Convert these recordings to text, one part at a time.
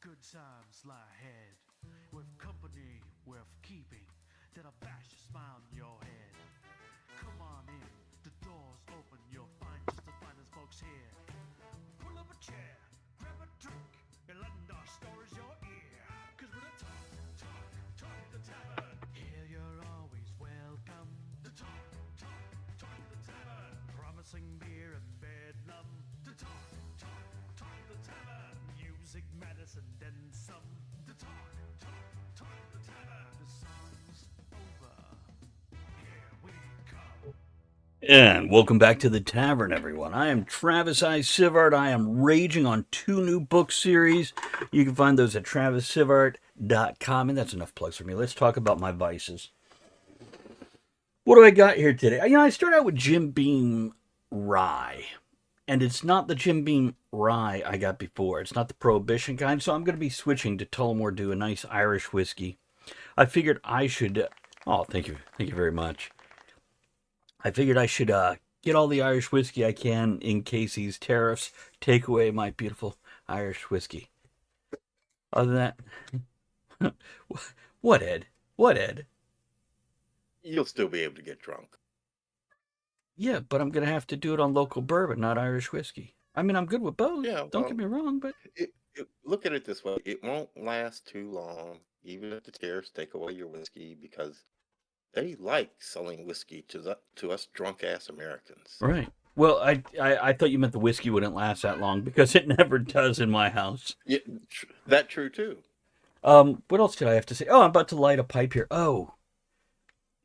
Good times lie ahead, with company worth keeping, that'll bash a smile on your head. Come on in, the door's open, you'll find just the finest folks here. Pull up a chair, grab a drink, and lend our stories your ear. Cause we're the talk at the tavern. Here you're always welcome. The talk at the tavern. Promising beer and bedlam. The talk at the tavern. Music, medicine, then some. The talk at the tavern. The song's over. Here we come. And welcome back to the Tavern, everyone. I am Travis I. Sivart. I am raging on 2 new book series. You can find those at travissivart.com. And that's enough plugs for me. Let's talk about my vices. What do I got here today? I start out with Jim Beam Rye. And it's not the Jim Beam Rye I got before. It's not the Prohibition kind. So I'm going to be switching to Tullamore Dew, a nice Irish whiskey. I figured I should... Oh, thank you. Thank you very much. I figured I should get all the Irish whiskey I can in case these tariffs take away my beautiful Irish whiskey. Other than that, what, Ed? What, Ed? You'll still be able to get drunk. Yeah, but I'm going to have to do it on local bourbon, not Irish whiskey. I mean, I'm good with both. Yeah, Don't get me wrong, but... Look at it this way. It won't last too long, even if the tariffs take away your whiskey, because they like selling whiskey to us drunk-ass Americans. Right. Well, I thought you meant the whiskey wouldn't last that long, because it never does in my house. Yeah, that's true, too. What else did I have to say? Oh, I'm about to light a pipe here. Oh,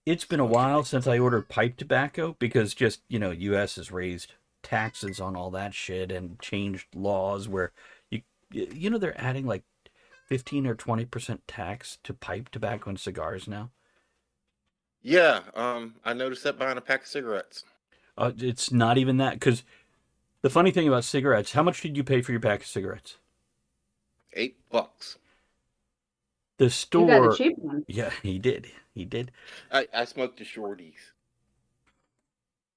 it's been a while since I ordered pipe tobacco, because just, U.S. has raised taxes on all that shit and changed laws where, they're adding like 15 or 20% tax to pipe tobacco and cigars now. Yeah, I noticed that buying a pack of cigarettes. It's not even that, because the funny thing about cigarettes, how much did you pay for your pack of cigarettes? $8. The store... You got the cheap one. Yeah, he did. I smoked the shorties.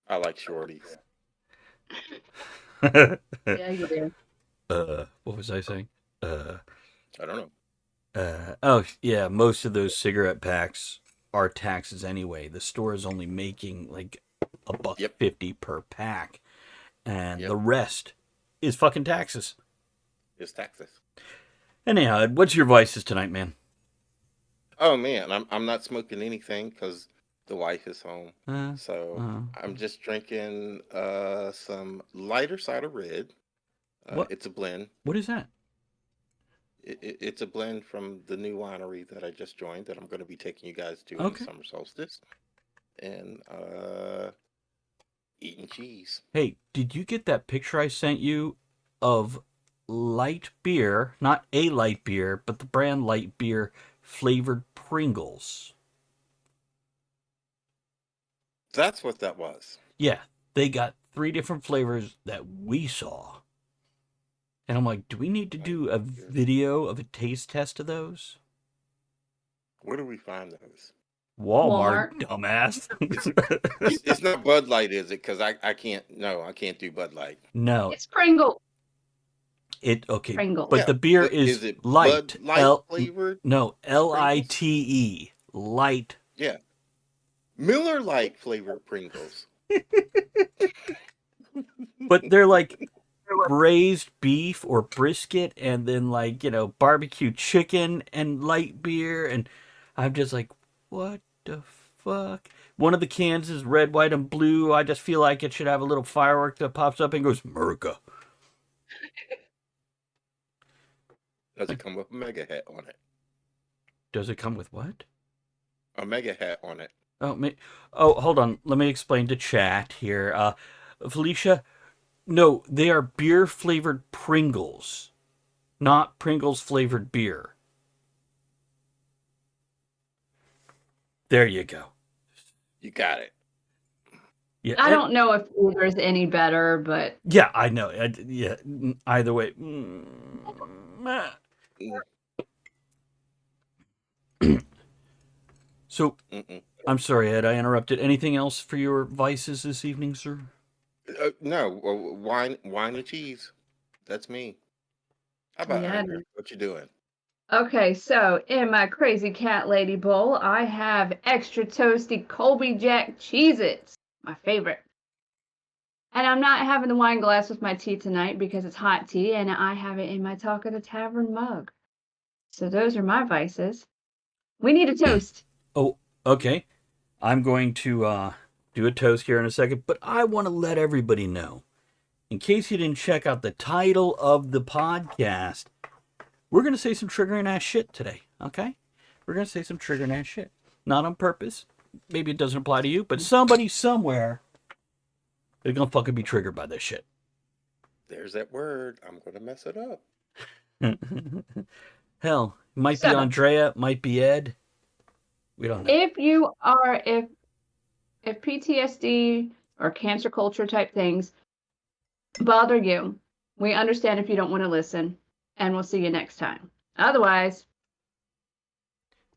I like shorties. Yeah, you do. What was I saying? I don't know. Oh, yeah, most of those cigarette packs are taxes anyway. The store is only making like $1.50 per pack, and the rest is fucking taxes. It's taxes. Anyhow, Ed, what's your vices tonight, man? Oh man, I'm not smoking anything because the wife is home. I'm just drinking some lighter cider red. It's a blend. What is that? It's a blend from the new winery that I just joined that I'm going to be taking you guys to in the summer solstice. And eating cheese. Hey, did you get that picture I sent you of light beer, not a light beer, but the brand light beer flavored Pringles? That's what that was. Yeah, they got 3 different flavors that we saw. And I'm like, do we need to do a video of a taste test of those? Where do we find those? Walmart. Dumbass. It's not Bud Light, is it? Because I can't do Bud Light. No. It's Pringle. Pringle. But the beer is it light. Bud Light flavored? No, Lite. Light. Yeah. Miller Lite flavored Pringles. But they're like braised beef or brisket, and then barbecue chicken and light beer, and I'm just like, what the fuck? One of the cans is red, white, and blue. I just feel like it should have a little firework that pops up and goes, America. Does it come with a mega hat on it? Does it come with what? A mega hat on it. Oh, hold on. Let me explain to chat here. Felicia, no, they are beer-flavored Pringles, not Pringles-flavored beer. There you go. You got it. Yeah, I don't know if either's any better, but... Yeah, I know. Either way. So, I'm sorry, Ed, I interrupted. Anything else for your vices this evening, sir? No, wine and cheese. That's me. How about Yeah. Andrea? What you doing? Okay, so in my crazy cat lady bowl, I have extra toasty Colby Jack Cheez-Its, my favorite. And I'm not having the wine glass with my tea tonight because it's hot tea, and I have it in my Talk of the Tavern mug. So those are my vices. We need a toast. Oh, okay. I'm going to do a toast here in a second, but I want to let everybody know, in case you didn't check out the title of the podcast, we're going to say some triggering ass shit today, okay? We're going to say some triggering ass shit. Not on purpose. Maybe it doesn't apply to you, but somebody somewhere is going to fucking be triggered by this shit. There's that word. I'm going to mess it up. Hell, it might be Andrea, might be Ed. We don't know. If PTSD or cancer culture type things bother you, we understand if you don't want to listen, and we'll see you next time. Otherwise,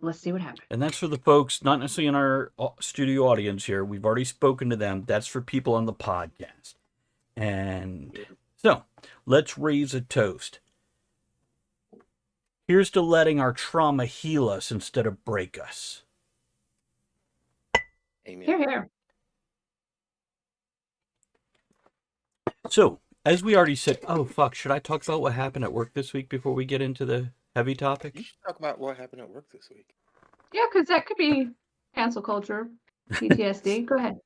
let's see what happens. And that's for the folks, not necessarily in our studio audience here. We've already spoken to them. That's for people on the podcast. And so, let's raise a toast. Here's to letting our trauma heal us instead of break us. Amen. Here, here. So, as we already said, oh, fuck, should I talk about what happened at work this week before we get into the heavy topic? You should talk about what happened at work this week. Yeah, because that could be cancel culture, PTSD. Go ahead.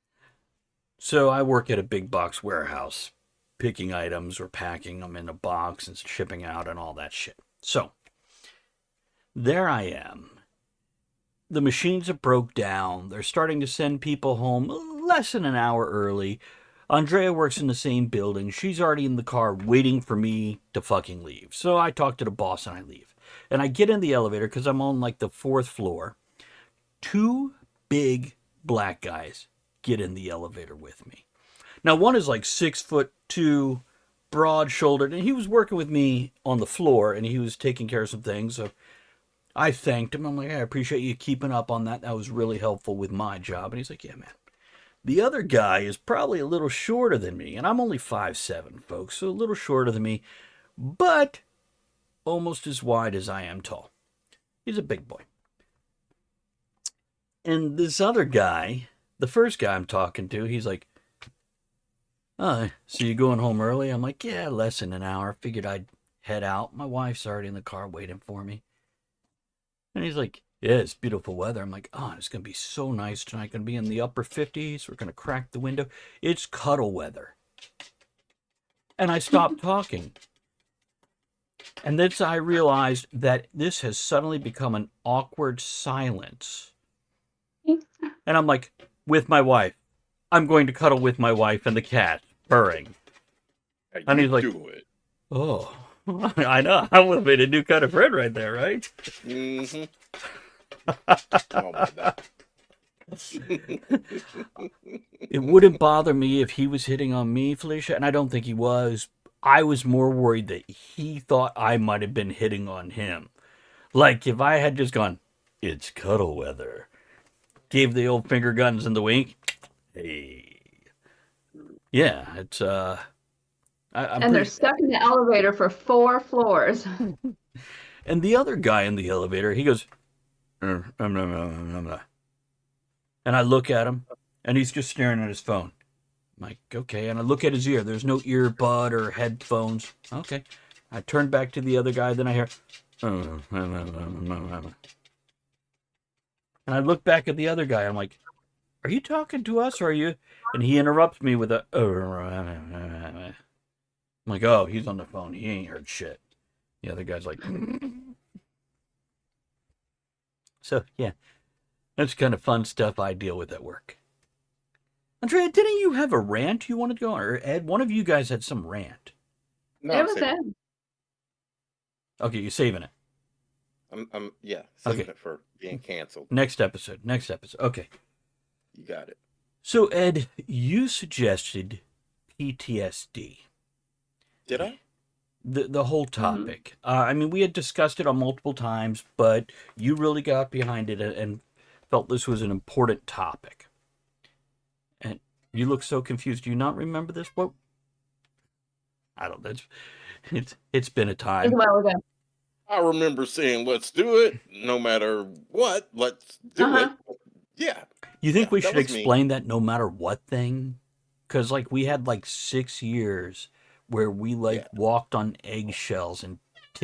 So, I work at a big box warehouse, picking items or packing them in a box and shipping out and all that shit. So, there I am. The machines have broke down. They're starting to send people home less than an hour early. Andrea works in the same building. She's already in the car waiting for me to fucking leave. So I talk to the boss and I leave. And I get in the elevator because I'm on like the 4th floor. 2 big black guys get in the elevator with me. Now one is like 6'2", broad-shouldered, and he was working with me on the floor and he was taking care of some things. So I thanked him. I'm like, hey, I appreciate you keeping up on that. That was really helpful with my job. And he's like, yeah, man. The other guy is probably a little shorter than me, and I'm only 5'7", folks, so a little shorter than me, but almost as wide as I am tall. He's a big boy. And this other guy, the first guy I'm talking to, he's like, oh, so you going home early? I'm like, yeah, less than an hour. Figured I'd head out. My wife's already in the car waiting for me. And he's like, yeah, it's beautiful weather. I'm like, oh, it's going to be so nice tonight. Going to be in the upper 50s. We're going to crack the window. It's cuddle weather. And I stopped talking. And then I realized that this has suddenly become an awkward silence. And I'm like, with my wife. I'm going to cuddle with my wife and the cat, purring. And he's like, oh, I know. I would have made a new kind of friend right there, right? Mm-hmm. It wouldn't bother me if he was hitting on me, Felicia, and I don't think he was. I was more worried that he thought I might have been hitting on him. Like if I had just gone, it's cuddle weather, gave the old finger guns and the wink. Hey, yeah, it's And they're stuck in the elevator for 4 floors. And the other guy in the elevator, he goes, and I look at him, and he's just staring at his phone. I'm like, okay. And I look at his ear. There's no earbud or headphones. Okay. I turn back to the other guy. Then I hear, and I look back at the other guy. I'm like, are you talking to us or are you? And he interrupts me with a, I'm like, oh, he's on the phone. He ain't heard shit. The other guy's like, so yeah, that's kind of fun stuff I deal with at work. Andrea, didn't you have a rant you wanted to go on? Or Ed, one of you guys had some rant. No, It was Ed. Okay, you're saving it. I'm saving it for being canceled. Next episode. Okay. You got it. So, Ed, you suggested PTSD. Did I? The whole topic. I mean, we had discussed it on multiple times, but you really got behind it and felt this was an important topic. And you look so confused. Do you not remember this? What? I don't know. It's been a It's time. a while ago. I remember saying, "Let's do it, no matter what. Let's do it." Yeah, You yeah, think we that should was me. explain that no matter what thing? Because like we had like 6 years where we like Yeah, walked on eggshells and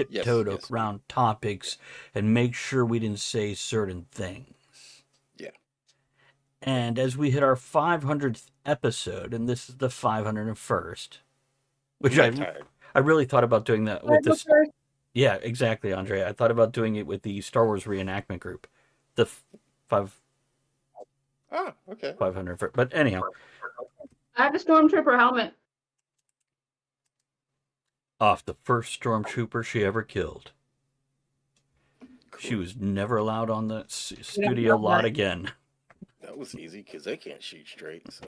yes, tiptoed yes, around yeah, topics and make sure we didn't say certain things. yeah, yeah. And as we hit our 500th episode, and this is the 501st, I'm which not tired. I really thought about doing that with this. Yeah, exactly, Andrea. I thought about doing it with the Star Wars reenactment group, the five Ah, okay. 500. But anyhow, I have a stormtrooper helmet. off the first stormtrooper she ever killed. She Cool. was never allowed on the You don't studio know lot that. again. That was easy because they can't shoot straight. So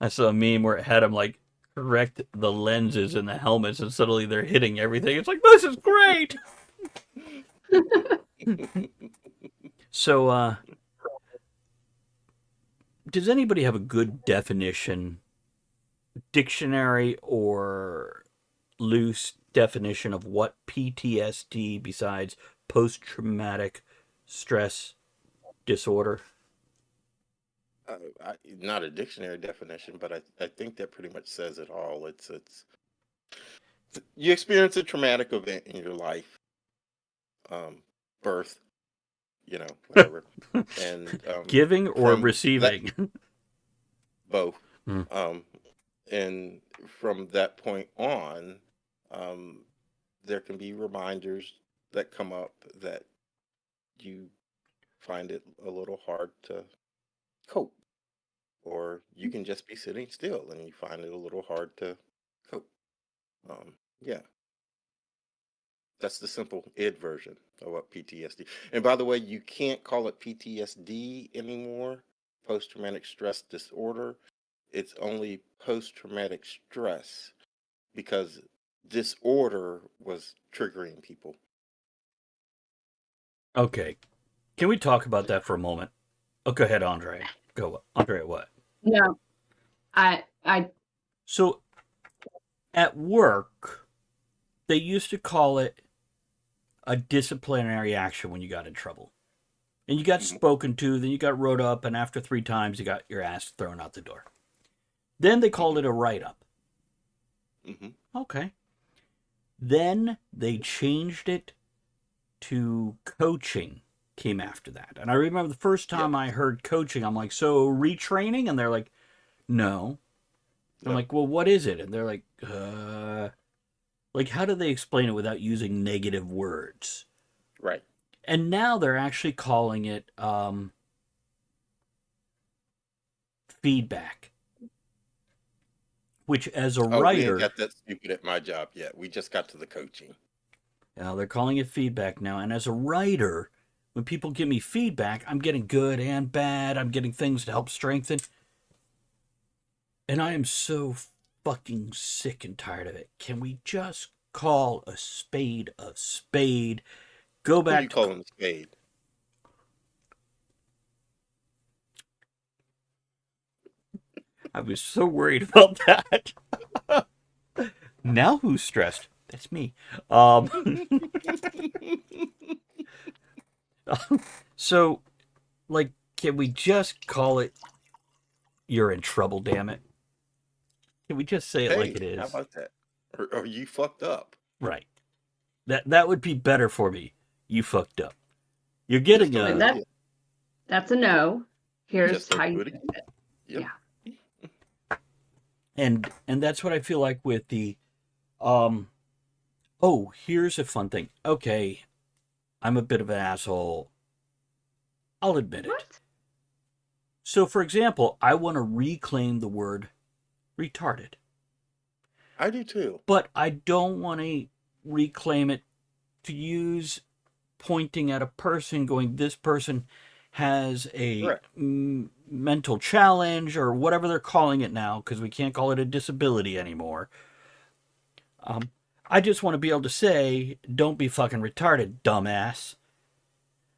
I saw a meme where it had him like correct the lenses in the helmets, and suddenly they're hitting everything. It's like, this is great. So, does anybody have a good definition, dictionary or loose definition of what PTSD besides post-traumatic stress disorder? not a dictionary definition, but I think that pretty much says it all. It's you experience a traumatic event in your life, birth, whatever, and Giving or from that receiving? both, Hmm. and from that point on, um, there can be reminders that come up that you find it a little hard to cope, or you can just be sitting still and you find it a little hard to cope. Yeah, that's the simple id version of what PTSD. And by the way, you can't call it PTSD anymore, post traumatic stress disorder. It's only post traumatic stress because disorder was triggering people. Okay. Can we talk about that for a moment? Oh, go ahead, Andre. Go, Andre. What? No, I So at work, they used to call it a disciplinary action when you got in trouble, and you got Hmm. spoken to, then you got wrote up, and after 3 times, you got your ass thrown out the door. Then they called Hmm. it a write-up. Hmm. Okay. Then they changed it to coaching. Came after that, and I remember the first Yeah. time I heard coaching, I'm like, so retraining, and they're like, no. I'm No. like, well, what is it? And they're like, how do they explain it without using negative words? Right. And now they're actually calling it feedback, which as a Oh, we ain't writer, got that stupid at my job yet. We just got to the coaching. they're calling it feedback now. And as a writer, when people give me feedback, I'm getting good and bad. I'm getting things to help strengthen. And I am so fucking sick and tired of it. Can we just call a spade a spade? Go Who you back to. calling a spade? I was so worried about that. Now who's stressed? That's me. So, like, can we just call it you're in trouble, damn it? Can we just say it like it Hey, how is? about that? Or you fucked up. Right. That would be better for me. You fucked up. You're getting Just don't and do a it. that's a no. Here's Just don't how do you it do again. it. Yep. Yeah. and that's what I feel like with the oh, here's a fun thing. Okay, I'm a bit of an asshole. I'll admit it. What? So for example, I want to reclaim the word retarded. I do too. But I don't want to reclaim it to use pointing at a person going, this person has a Correct. mental challenge or whatever they're calling it now, because we can't call it a disability anymore. I just want to be able to say, don't be fucking retarded, dumbass.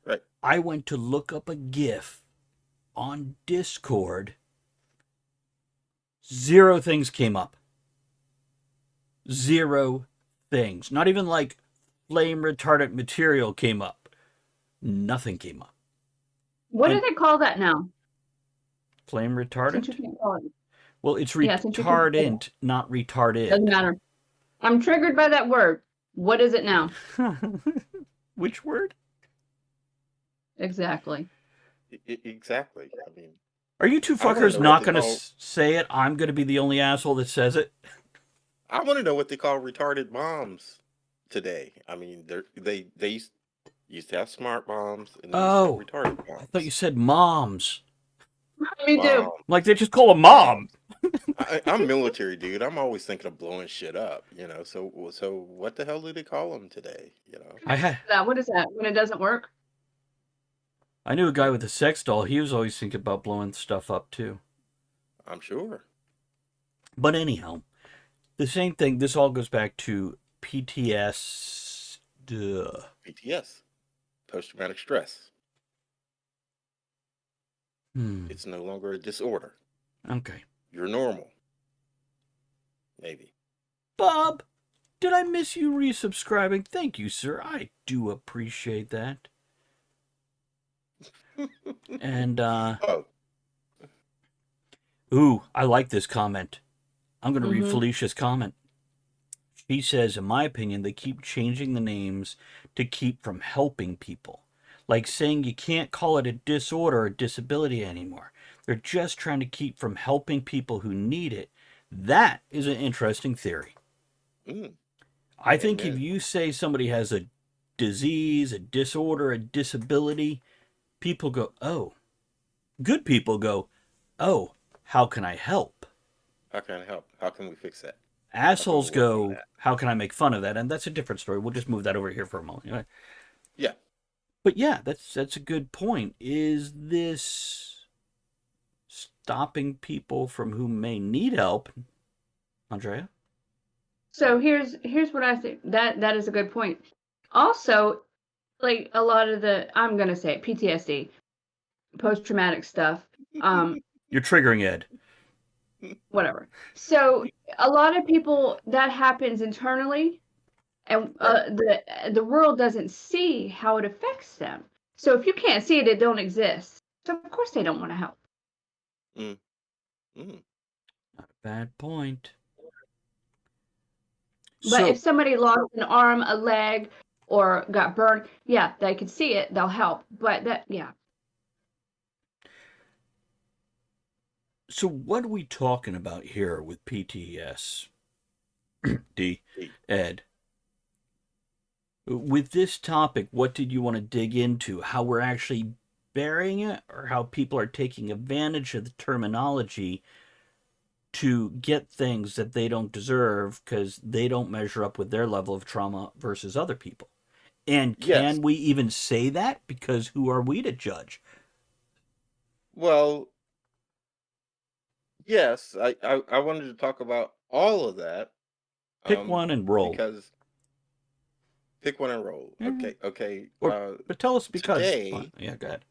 Right. I went to look up a GIF on Discord. 0 things came up. 0 things. Not even like flame retardant material came up. Nothing came up. What do they call that now? Flame Since you retardant? can't call it. Well, it's Yeah, since you can't call retardant, not retarded. Doesn't matter. I'm triggered by that word. What is it now? Which word? Exactly. Exactly. I mean, are you two I wanna fuckers know what not they going to call. say it? I'm going to be the only asshole that says it. I want to know what they call retarded bombs today. I mean, they used to have smart bombs, and they used to have Oh, retarded I thought you bombs. said moms. Me too. Bomb, Like they just call a bomb. mom. I'm military, dude. I'm always thinking of blowing shit up. So what the hell do they call them today? What is that? When it doesn't work? I knew a guy Hmm, with a sex doll. He was always thinking about blowing stuff up too. I'm sure. But anyhow, the same thing. This all goes back to PTS. PTS, post traumatic stress. Hmm. It's no longer a disorder. Okay. You're normal. Maybe. Bob, did I miss you resubscribing? Thank you, sir. I do appreciate that. And, Oh, ooh, I like this comment. I'm going to read Mm-hmm. Felicia's comment. She says, in my opinion, they keep changing the names to keep from helping people. Like saying you can't call it a disorder or disability anymore. They're just trying to keep from helping people who need it. That is an interesting theory. mm, I think if amen. you say somebody has a disease, a disorder, a disability, people go, oh. Good people go, oh, how can I help? How can I help? How can we fix that? How can we Assholes work on go, that? how can I make fun of that? And that's a different story. We'll just move that over here for a moment. Anyway. Yeah. But yeah, that's a good point. Is this stopping people from who may need help? Andrea? So here's what I think. That is a good point. Also, like a lot of the I'm gonna say it, PTSD, post traumatic stuff. You're triggering Ed. Whatever. So a lot of people that happens internally, and Right. the world doesn't see how it affects them. So if you can't see it, it don't exist. So of course they don't want to help. Mm, mm. Not a bad point. But if So, somebody lost an arm, a leg, or got burned, yeah, they can see it. They'll help. But yeah. so what are we talking about here with PTSD, Ed? With this topic, what did you want to dig into? How we're actually burying it, or how people are taking advantage of the terminology to get things that they don't deserve because they don't measure up with their level of trauma versus other people? And Yes. can we even say that? Because who are we to judge? Well, yes. I wanted to talk about all of that. Pick one and roll. Because pick one and roll. Yeah. Okay. Okay. But tell us because. Today, Yeah, go ahead.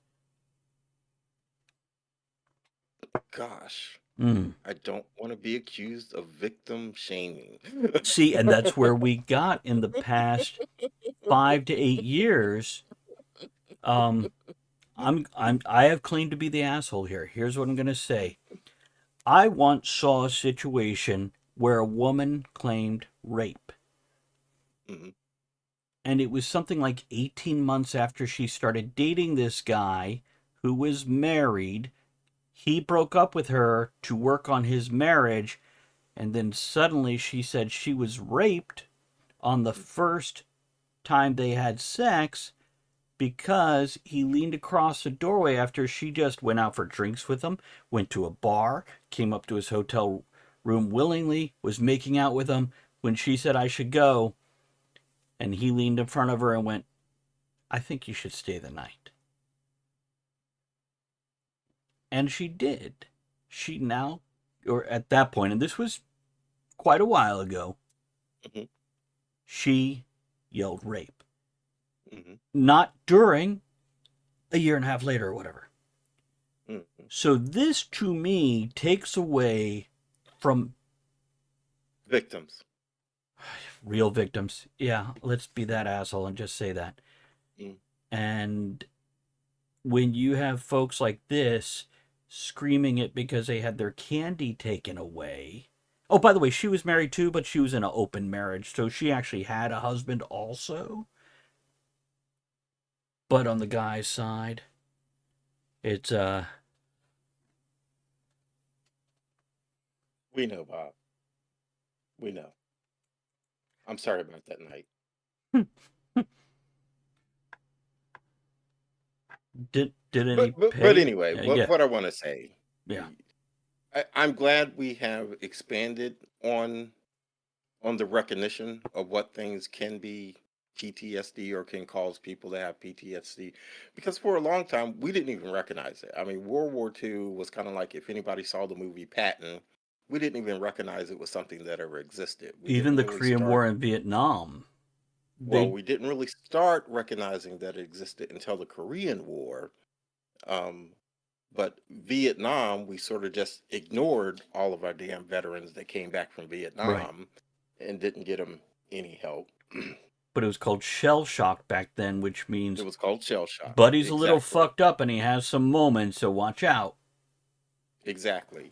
gosh, Mm. I don't want to be accused of victim shaming. See, and that's where we got in the past 5 to 8 years. I have claimed to be the asshole here. Here's what I'm going to say. I once saw a situation where a woman claimed rape. Mhm. And it was something like 18 months after she started dating this guy who was married. He broke up with her to work on his marriage. And then suddenly she said she was raped on the first time they had sex because he leaned across the doorway after she just went out for drinks with him, went to a bar, came up to his hotel room willingly, was making out with him when she said, I should go. And he leaned in front of her and went, I think you should stay the night. And she did. She now, or at that point, and this was quite a while ago, Mhm. she yelled rape. Mhm. Not during, a year and a half later or whatever. Mhm. So this to me takes away from Victims. Real victims. Yeah, let's be that asshole and just say that. Mm. And when you have folks like this screaming it because they had their candy taken away. Oh, by the way, she was married too, but she was in an open marriage, so she actually had a husband also. But on the guy's side, it's We know, Bob. We know. I'm sorry about that night. did any But pay? anyway, Yeah, what I want to say, yeah. I'm glad we have expanded on the recognition of what things can be PTSD or can cause people to have PTSD, because for a long time we didn't even recognize it. I mean, World War II was kind of like, if anybody saw the movie Patton, we didn't even recognize it was something that ever existed. We Even didn't the really Korean start. War and Vietnam, Well, they we didn't really start recognizing that it existed until the Korean War. Um, but Vietnam, we sort of just ignored all of our damn veterans that came back from right. Vietnam and didn't get them any help. But it was called shell shock back then, which It means was called shell shock. Buddy's a little Exactly. fucked up and he has some moments, so watch out. Exactly.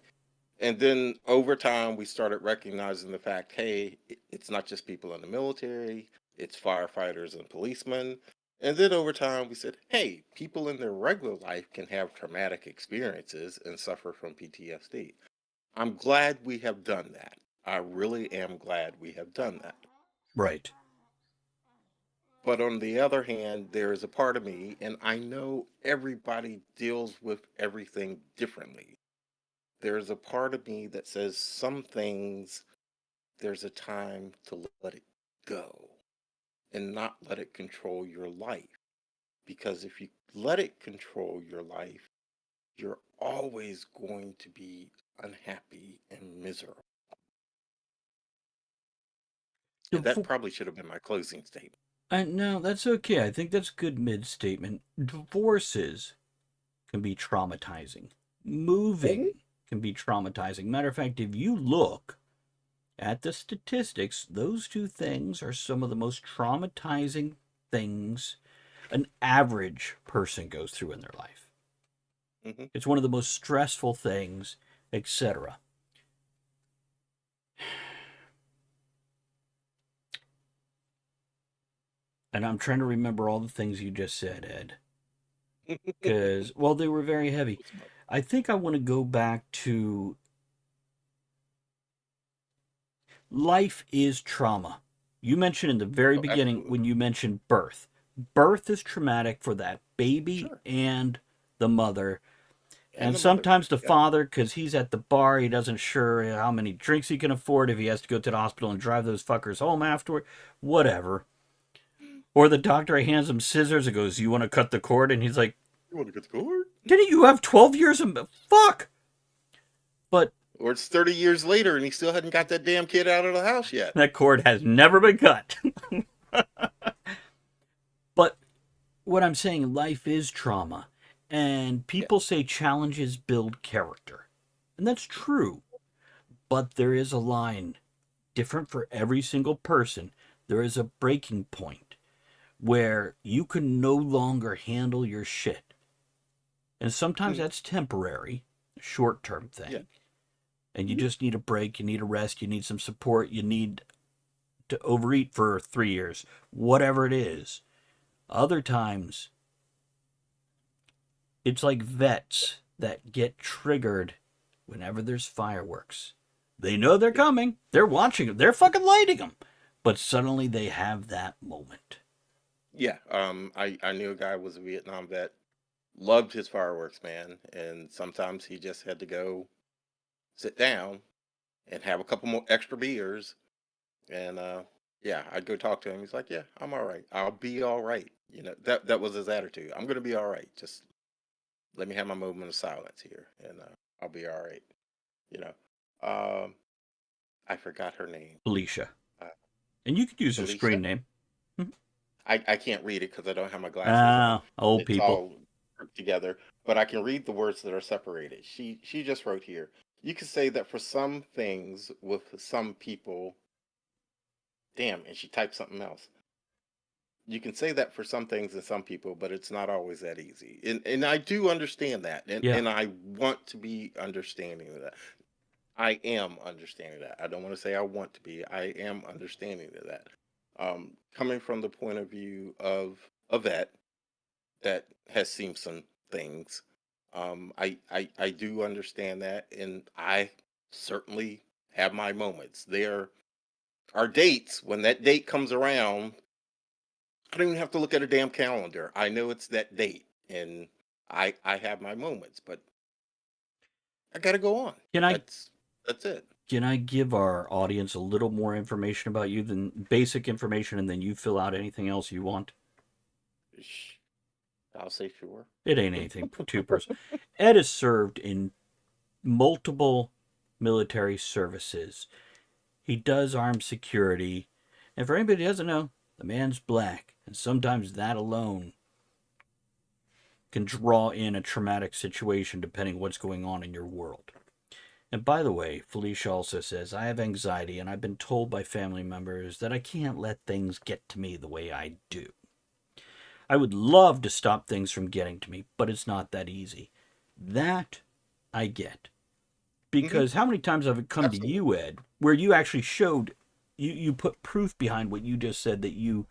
And then over time, we started recognizing the fact, hey, it's not just people in the military, it's firefighters and policemen. And then over time, we said, hey, people in their regular life can have traumatic experiences and suffer from PTSD. I'm glad we have done that. I really am glad we have done that. Right. But on the other hand, there is a part of me, and I know everybody deals with everything differently. There's a part of me that says some things, there's a time to let it go and not let it control your life. Because if you let it control your life, you're always going to be unhappy and miserable. And that probably should have been my closing statement. No, that's okay. I think that's a good mid statement. Divorces can be traumatizing. Moving can be traumatizing. Matter of fact, if you look at the statistics, those two things are some of the most traumatizing things an average person goes through in their life. Mm-hmm. It's one of the most stressful things, etc. And I'm trying to remember all the things you just said, Ed. Because, well, they were very heavy. I think I want to go back to life is trauma. You mentioned in the very Oh, beginning absolutely. when you mentioned birth. Birth is traumatic for that baby Sure. and the mother. And And the mother. sometimes the Yep. father, because he's at the bar, he doesn't sure how many drinks he can afford if he has to go to the hospital and drive those fuckers home afterward. Whatever. Or the doctor hands him scissors and goes, "You want to cut the cord?" And he's like, You want to get the cord? "Didn't you have 12 years of fuck?" But Or it's 30 years later and he still hadn't got that damn kid out of the house yet. that cord has never been cut. But what I'm saying, life is trauma. And Yeah. people say challenges build character. And that's true. But there is a line, different for every single person. There is a breaking point where you can no longer handle your shit. And sometimes Mm, that's temporary, a short term yeah. thing. And you Mhm. just need a break, you need a rest, you need some support, you need to overeat for 3 years, whatever it is. Other times, it's like vets that get triggered whenever there's fireworks. They know they're Yeah. coming, they're watching them, they're fucking lighting them, but suddenly they have that moment. Yeah. I knew a guy who was a Vietnam vet, loved his fireworks, man. And sometimes he just had to go sit down and have a couple more extra beers. And yeah, I'd go talk to him. He's like, yeah, I'm all right. I'll be all right. That was his attitude. I'm gonna be all right. Just let me have my moment of silence here, and I'll be all right. You know. Um, I forgot her name. Felicia. Uh, And you could use her screen Felicia. name. I can't read it because I don't have my glasses on. Ah, old It's people. all grouped together, but I can read the words that are separated. She just wrote here. You could say that for some things with some people, damn, and she typed something else. You can say that for some things and some people, but it's not always that easy. And I do understand that. And I want to be understanding of that. I am understanding that. I don't want to say I want to be. I am understanding of that. Coming from the point of view of a vet that has seen some things, I do understand that, and I certainly have my moments. There are dates when that date comes around. I don't even have to look at a damn calendar. I know it's that date, and I have my moments, but I got to go on. That's it. Can I give our audience a little more information about you than basic information, and then you fill out anything else you want? I'll say sure. It ain't anything too personal. Ed has served in multiple military services. He does armed security. And for anybody who doesn't know, the man's black. And sometimes that alone can draw in a traumatic situation depending what's going on in your world. And by the way, Felicia also says, I have anxiety and I've been told by family members that I can't let things get to me the way I do. I would love to stop things from getting to me, but it's not that easy. That I get. Because how many times have it come to you, Ed, where you actually showed, you put proof behind what you just said that you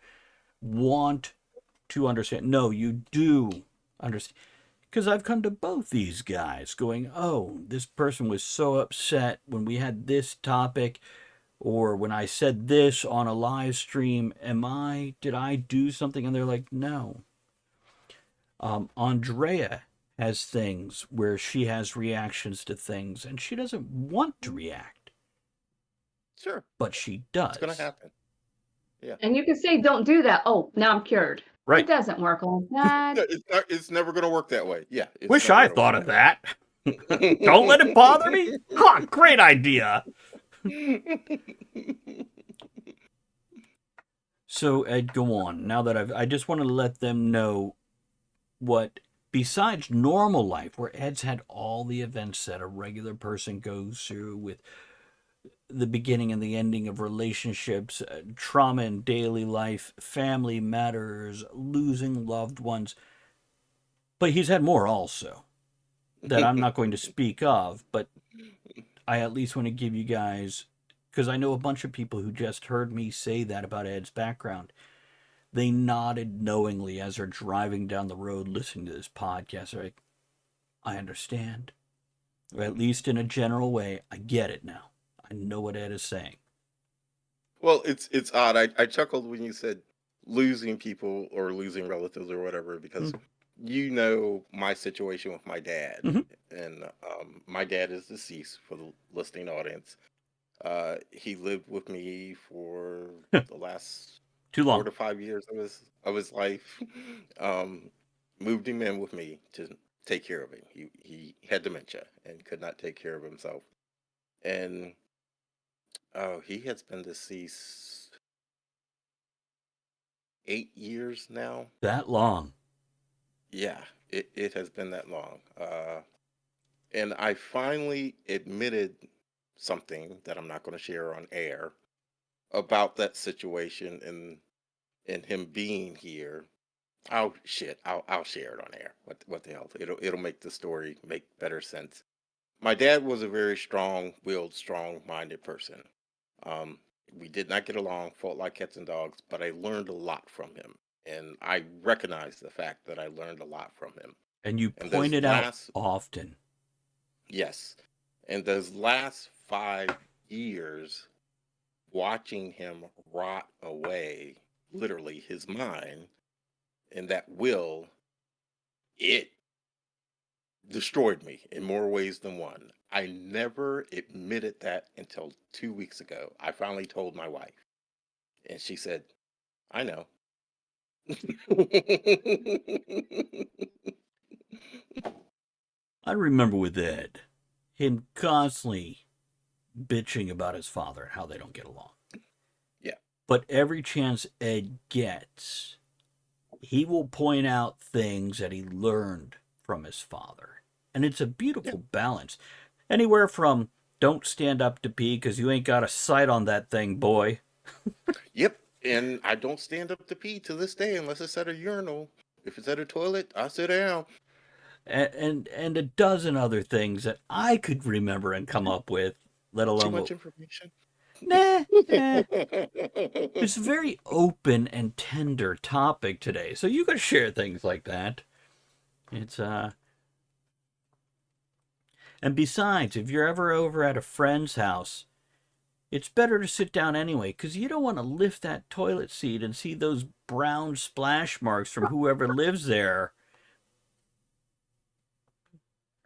want to understand? No, you do understand. Because I've come to both these guys going, oh, this person was so upset when we had this topic, or when I said this on a live stream. Did I do something? And they're like, no. Andrea has things where she has reactions to things, and she doesn't want to react. Sure. But she does. It's going to happen. Yeah. And you can say, don't do that. Oh, now I'm cured. Right. It doesn't work like that. It's never going to work that way. Yeah. Wish I thought of that. Don't let it bother me. Huh, great idea. So, Ed, go on. Now that I just want to let them know what, besides normal life, where Ed's had all the events that a regular person goes through with the beginning and the ending of relationships, trauma in daily life, family matters, losing loved ones. But he's had more also that I'm not going to speak of, but I at least want to give you guys, because I know a bunch of people who just heard me say that about Ed's background. They nodded knowingly as they're driving down the road listening to this podcast. They're like, I understand. Or at least in a general way, I get it now. I know what Ed is saying. Well, it's odd. I chuckled when you said losing people or losing relatives or whatever, because you know my situation with my dad. And my dad is deceased, for the listening audience. He lived with me for the last Too long. 4 to 5 years of his life. Moved him in with me to take care of him. He had dementia and could not take care of himself. And he has been deceased 8 years now. That long? Yeah, it has been that long. And I finally admitted something that I'm not going to share on air about that situation and him being here. I'll share it on air. What the hell? It'll make the story make better sense. My dad was a very strong-willed, strong-minded person. We did not get along, fought like cats and dogs, but I learned a lot from him. And I recognize the fact that I learned a lot from him. And you pointed out often. Yes. And those last 5 years, watching him rot away, literally his mind, and that will, it destroyed me in more ways than one. I never admitted that until 2 weeks ago. I finally told my wife, and she said, I know. I remember with Ed, him constantly bitching about his father and how they don't get along. Yeah. But every chance Ed gets, he will point out things that he learned from his father. And it's a beautiful balance. Anywhere from, don't stand up to pee because you ain't got a sight on that thing, boy. Yep. And I don't stand up to pee to this day unless it's at a urinal. If it's at a toilet, I sit down. And a dozen other things that I could remember and come up with, let Too alone much information. nah. It's a very open and tender topic today, so you can share things like that. It's And besides, if you're ever over at a friend's house, it's better to sit down anyway, because you don't want to lift that toilet seat and see those brown splash marks from whoever lives there.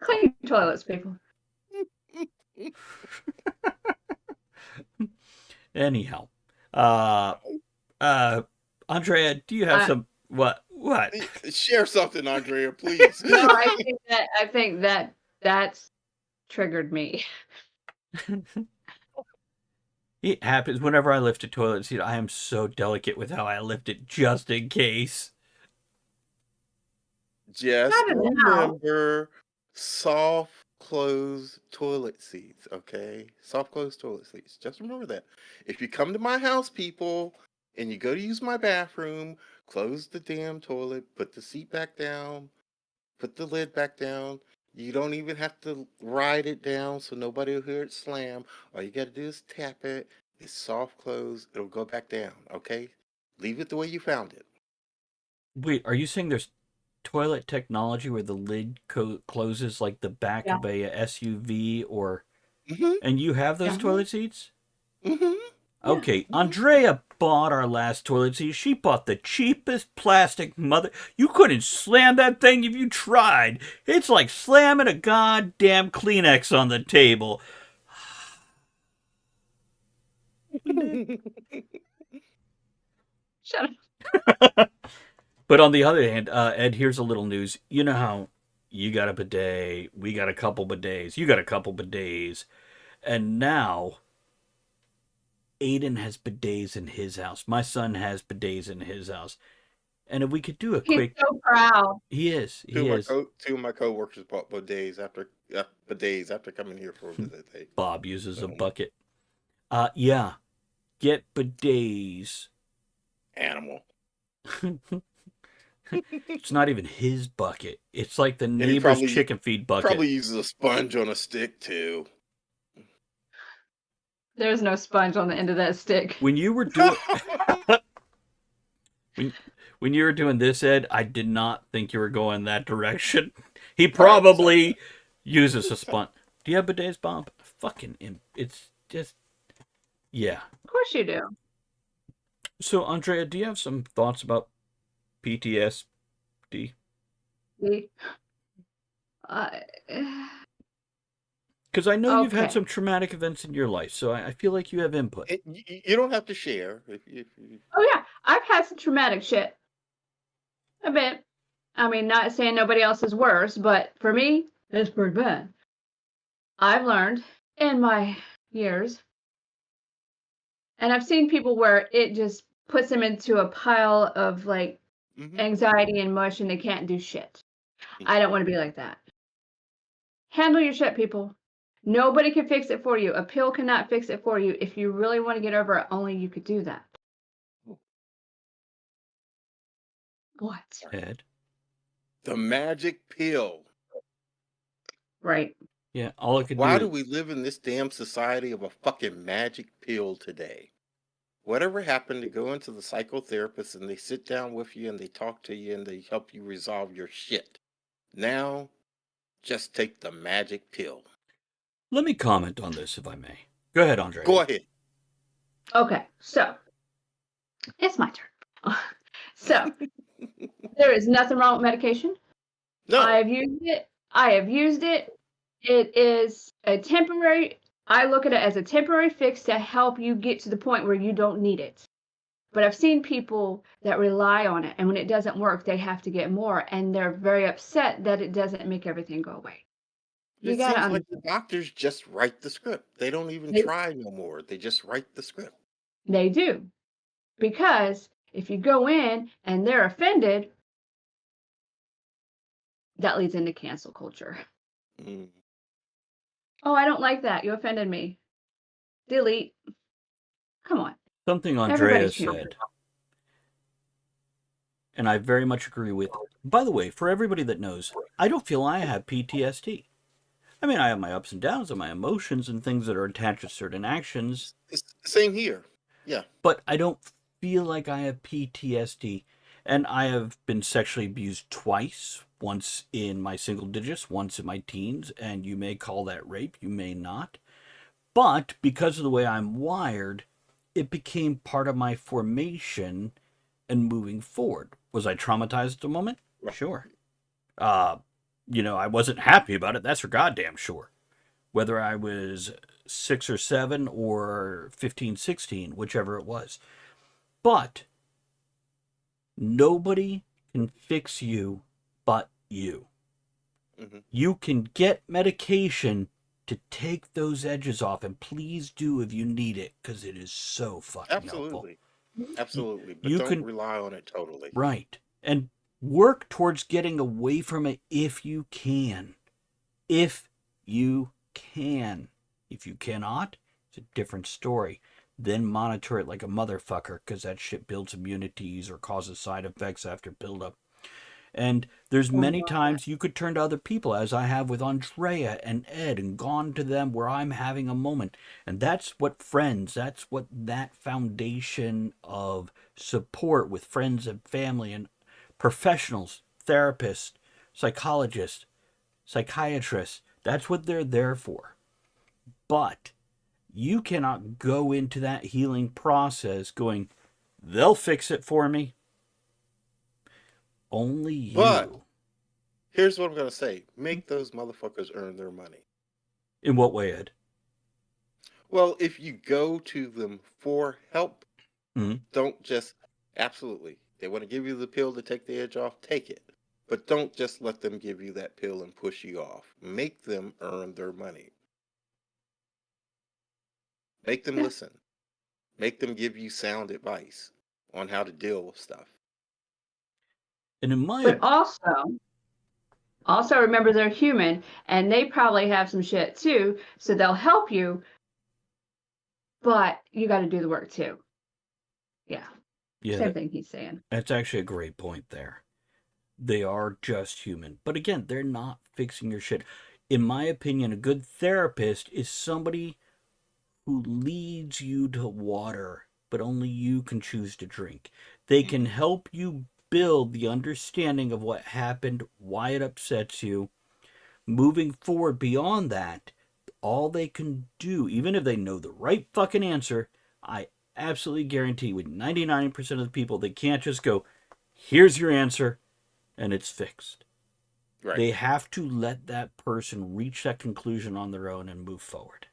Clean toilets, people. Anyhow, Andrea, do you have some what? Share something, Andrea, please. No, I think that's triggered me. It happens whenever I lift a toilet seat. I am so delicate with how I lift it, just in case. Just Not an remember soft closed toilet seats, okay? Soft closed toilet seats. Just remember that. If you come to my house, people, and you go to use my bathroom, close the damn toilet, put the seat back down, put the lid back down. You don't even have to ride it down so nobody will hear it slam. All you got to do is tap it. It's soft closed. It'll go back down, okay? Leave it the way you found it. Wait, are you saying there's toilet technology where the lid closes like the back of a SUV or... Mm-hmm. And you have those toilet seats? Mm-hmm. Okay, Andrea bought our last toilet seat. She bought the cheapest plastic mother... You couldn't slam that thing if you tried. It's like slamming a goddamn Kleenex on the table. Shut up. But on the other hand, Ed, here's a little news. You know how you got a bidet, we got a couple bidets, you got a couple bidets, and now Aiden has bidets in his house. My son has bidets in his house. And if we could do a quick... He's so proud. He is. Two of my coworkers bought bidets after coming here for a visit. Bob uses a bucket. Yeah. Get bidets. Animal. It's not even his bucket. It's like the neighbor's chicken feed bucket. Probably uses a sponge on a stick too. There's no sponge on the end of that stick. When you were doing when you were doing this, Ed, I did not think you were going that direction. He probably uses a sponge. Do you have bidets, Bob? It's just... Yeah. Of course you do. So, Andrea, do you have some thoughts about PTSD? Because I know you've had some traumatic events in your life, so I feel like you have input. You don't have to share. Oh, yeah. I've had some traumatic shit. A bit. I mean, not saying nobody else is worse, but for me, it's pretty bad. I've learned in my years, and I've seen people where it just puts them into a pile of, like, anxiety and mush, and they can't do shit. I don't want to be like that. Handle your shit, people. Nobody can fix it for you. A pill cannot fix it for you. If you really want to get over it, only you could do that. What? Ed? The magic pill. Right. Yeah, all I could do... Why do we live in this damn society of a fucking magic pill today? Whatever happened to go into the psychotherapist and they sit down with you and they talk to you and they help you resolve your shit? Now, just take the magic pill. Let me comment on this, if I may. Go ahead, Andre. Go ahead. Okay, so it's my turn. So there is nothing wrong with medication. No. I have used it. It is a temporary... I look at it as a temporary fix to help you get to the point where you don't need it. But I've seen people that rely on it, and when it doesn't work, they have to get more, and they're very upset that it doesn't make everything go away. It seems like the doctors just write the script. They don't even try no more. They just write the script. They do. Because if you go in and they're offended, that leads into cancel culture. Mm. Oh, I don't like that. You offended me. Delete. Come on. Something Andrea Everybody's human. said, and I very much agree with. By the way, for everybody that knows, I don't feel I have PTSD. I mean, I have my ups and downs and my emotions and things that are attached to certain actions. Same here. Yeah. But I don't feel like I have PTSD. And I have been sexually abused twice, once in my single digits, once in my teens, and you may call that rape, you may not. But because of the way I'm wired, it became part of my formation and moving forward. Was I traumatized at the moment? Sure. I wasn't happy about it. That's for goddamn sure. Whether I was 6 or 7 or 15, 16, whichever it was. But nobody can fix you but you. Mm-hmm. You can get medication to take those edges off, and please do if you need it, because it is so fucking helpful. Absolutely. But You don't can rely on it totally. Right. And work towards getting away from it if you can. If you can. If you cannot, it's a different story. Then monitor it like a motherfucker, because that shit builds immunities or causes side effects after buildup. And there's many times you could turn to other people, as I have with Andrea and Ed, and gone to them where I'm having a moment. And that's what friends, that's what that foundation of support with friends and family and professionals, therapists, psychologists, psychiatrists, that's what they're there for. But you cannot go into that healing process going, they'll fix it for me. Only you. But here's what I'm going to say. Make those motherfuckers earn their money. In what way, Ed? Well, if you go to them for help, don't just, absolutely, they want to give you the pill to take the edge off, take it. But don't just let them give you that pill and push you off. Make them earn their money. Make them listen. Make them give you sound advice on how to deal with stuff. And in my But also remember they're human, and they probably have some shit too, so they'll help you, but you got to do the work too. Yeah. Same thing he's saying. That's actually a great point there. They are just human. But again, they're not fixing your shit. In my opinion, a good therapist is somebody who leads you to water, but only you can choose to drink. They can help you build the understanding of what happened, why it upsets you. Moving forward beyond that, all they can do, even if they know the right fucking answer, I absolutely guarantee with 99% of the people, they can't just go, here's your answer, and it's fixed. Right. They have to let that person reach that conclusion on their own and move forward.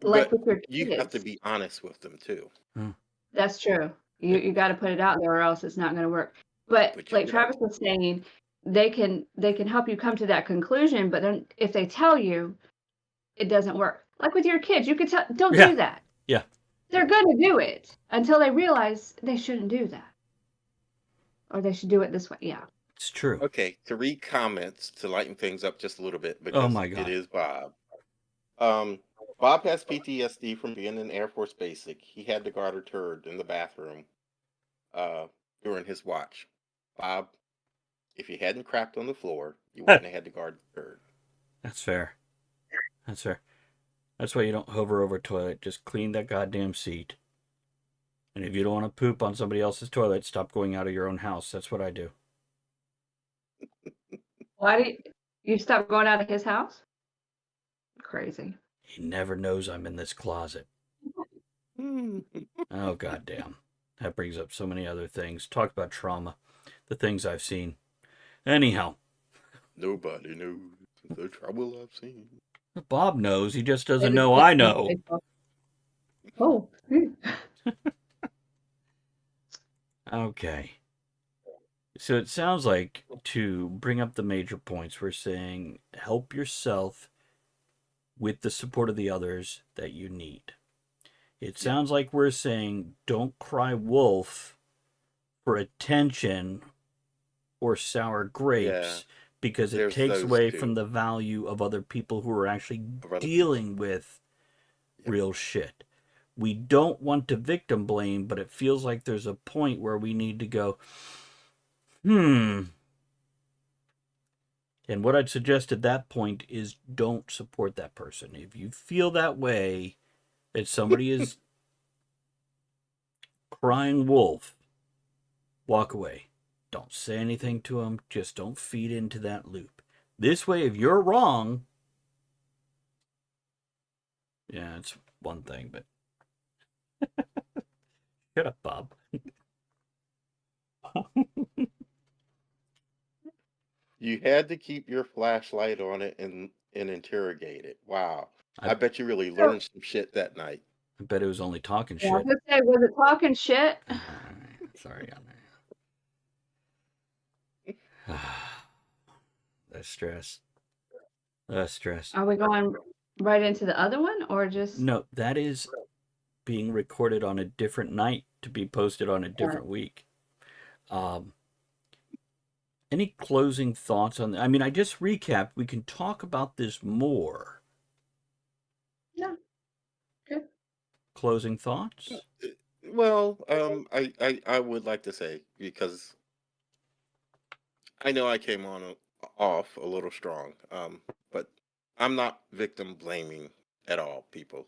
Like with your kids. You have to be honest with them too. That's true. You got to put it out there, or else it's not going to work. But like Travis was saying, they can help you come to that conclusion. But then if they tell you, it doesn't work. Like with your kids, you could tell, don't do that. Yeah. They're going to do it until they realize they shouldn't do that, or they should do it this way. Yeah. It's true. Okay, to read comments to lighten things up just a little bit, because oh my God. It is Bob. Bob has PTSD from being in Air Force Basic. He had to guard a turd in the bathroom during his watch. Bob, if you hadn't crapped on the floor, you wouldn't have had to guard the turd. That's fair. That's fair. That's why you don't hover over a toilet. Just clean that goddamn seat. And if you don't want to poop on somebody else's toilet, stop going out of your own house. That's what I do. Why did you stop going out of his house? Crazy. He never knows I'm in this closet. Oh, goddamn. That brings up so many other things. Talk about trauma. The things I've seen. Anyhow. Nobody knows the trouble I've seen. Bob knows. He just doesn't know I know. Oh. Okay. So it sounds like, to bring up the major points, we're saying help yourself with the support of the others that you need. It sounds like we're saying don't cry wolf for attention or sour grapes, because it takes away from the value of other people who are actually dealing with real shit. we don't want to victim blame, but it feels like there's a point where we need to go, And what I'd suggest at that point is don't support that person. If you feel that way, that somebody is crying wolf, walk away. Don't say anything to them. Just don't feed into that loop. This way, if you're wrong, yeah, it's one thing, but shut up, Bob. You had to keep your flashlight on it and interrogate it. Wow. I bet you really learned some shit that night. I bet it was only talking Yeah, shit. I was gonna say, was it talking shit? Sorry, That's stress. That's stress. Are we going right into the other one, or just? No, that is being recorded on a different night to be posted on a different week. Any closing thoughts on that? I mean, I just recapped. We can talk about this more. No. Good. Closing thoughts? Well, I would like to say, because I know I came off a little strong, but I'm not victim blaming at all, people.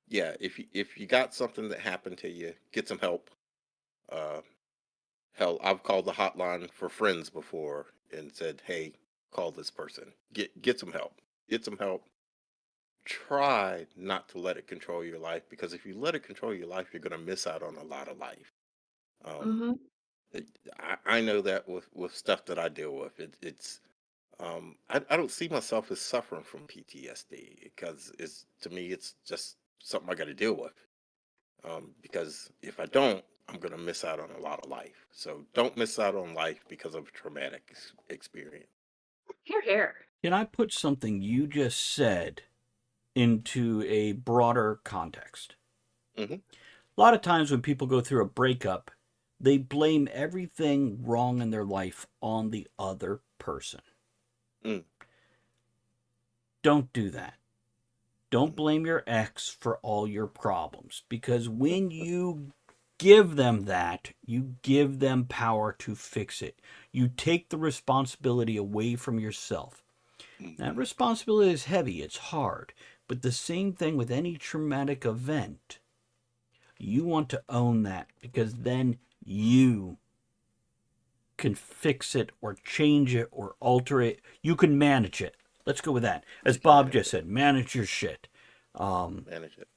Yeah, if you got something that happened to you, get some help. Hell, I've called the hotline for friends before and said, "Hey, call this person. Get some help. Get some help. Try not to let it control your life, because if you let it control your life, you're gonna miss out on a lot of life." Mm-hmm. I know that with stuff that I deal with, it's I don't see myself as suffering from PTSD, because to me it's just something I got to deal with. Because if I don't, I'm gonna miss out on a lot of life. So don't miss out on life because of a traumatic experience. Here. Can I put something you just said into a broader context? Mm-hmm. A lot of times when people go through a breakup, they blame everything wrong in their life on the other person. Don't do that. Don't blame your ex for all your problems, because when you give them that, you give them power to fix it. You take the responsibility away from yourself. That responsibility is heavy, it's hard, but the same thing with any traumatic event. You want to own that, because then you can fix it or change it or alter it. You can manage it. Let's go with that. As Bob just said, manage your shit. Manage it.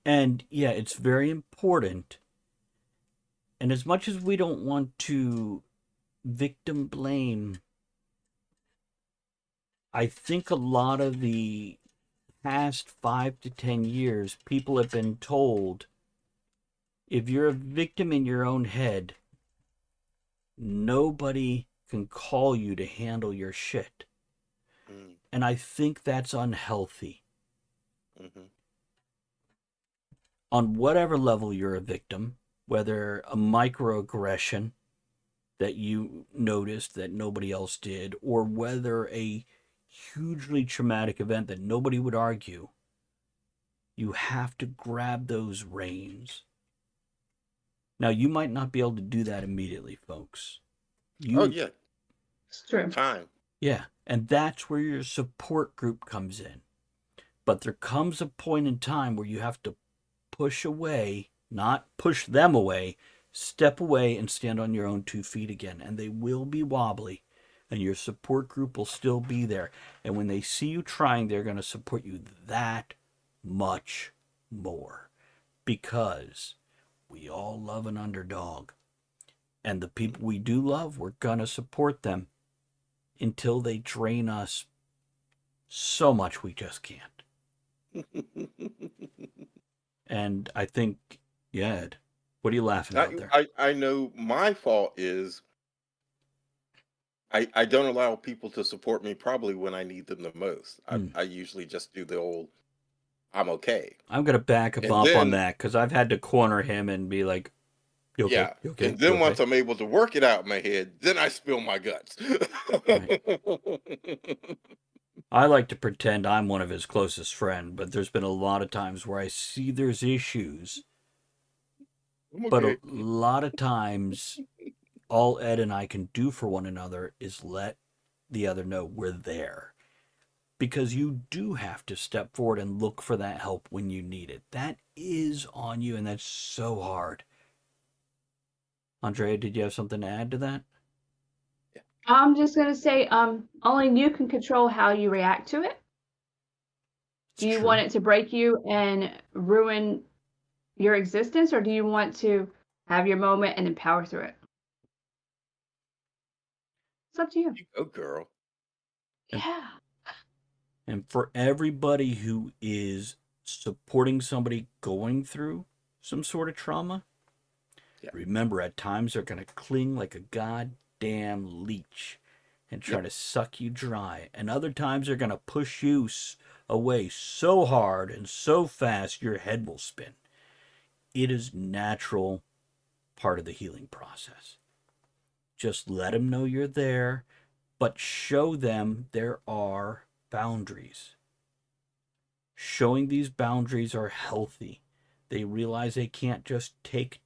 And yeah, it's very important. And as much as we don't want to victim blame, I think a lot of the past 5 to 10 years, people have been told, if you're a victim in your own head, nobody can call you to handle your shit. And I think that's unhealthy. On whatever level you're a victim, whether a microaggression that you noticed that nobody else did, or whether a hugely traumatic event that nobody would argue, you have to grab those reins. Now, you might not be able to do that immediately, folks. Oh, yeah. It's true. Time. Yeah, and that's where your support group comes in. But there comes a point in time where you have to push away, not push them away, step away and stand on your own 2 feet again. And they will be wobbly, and your support group will still be there. And when they see you trying, they're going to support you that much more, because we all love an underdog. And the people we do love, we're going to support them until they drain us so much we just can't. And I think, yeah, Ed, what are you laughing about there? I know my fault is I don't allow people to support me probably when I need them the most. I usually just do the old, I'm okay. I'm going to back up on that, because I've had to corner him and be like, you okay? Yeah. You okay? And then You once okay? I'm able to work it out in my head, then I spill my guts. Right. I like to pretend I'm one of his closest friends, but there's been a lot of times where I see there's issues. But a lot of times, all Ed and I can do for one another is let the other know we're there. Because you do have to step forward and look for that help when you need it. That is on you, and that's so hard. Andrea, did you have something to add to that? Yeah. I'm just gonna say, only you can control how you react to it. It's Do you true. want it to break you and ruin your existence, or do you want to have your moment and then power through it? It's up to you. You go, girl. Yeah. And for everybody who is supporting somebody going through some sort of trauma, Yeah. remember at times they're going to cling like a goddamn leech and try to suck you dry. And other times they're going to push you away so hard and so fast your head will spin. It is natural part of the healing process. Just let them know you're there, but show them there are boundaries. Showing these boundaries are healthy. They realize they can't just take,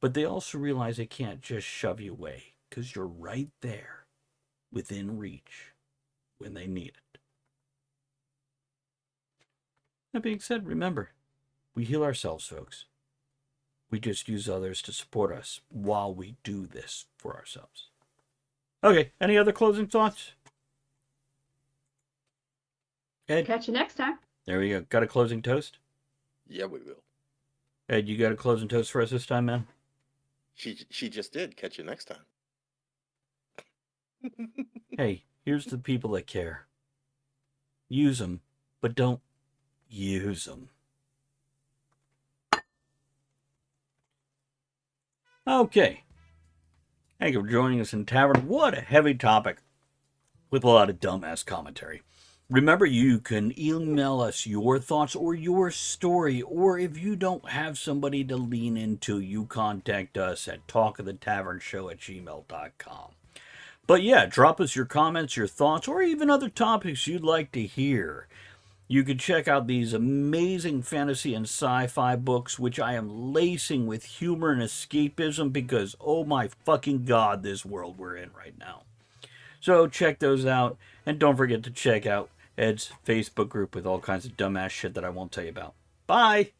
but they also realize they can't just shove you away because you're right there within reach when they need it. That being said, remember, we heal ourselves, folks. We just use others to support us while we do this for ourselves. Okay, any other closing thoughts? Ed? Catch you next time. There we go. Got a closing toast? Yeah, we will. Ed, you got a closing toast for us this time, man? She just did. Catch you next time. Hey, here's the people that care. Use them, but don't use them. Okay. Thank you for joining us in Tavern. What a heavy topic with a lot of dumbass commentary. Remember, you can email us your thoughts or your story, or if you don't have somebody to lean into, you contact us at talkofthetavernshow@gmail.com. But yeah, drop us your comments, your thoughts, or even other topics you'd like to hear. You can check out these amazing fantasy and sci-fi books, which I am lacing with humor and escapism because, oh my fucking god, this world we're in right now. So check those out, and don't forget to check out Ed's Facebook group with all kinds of dumbass shit that I won't tell you about. Bye!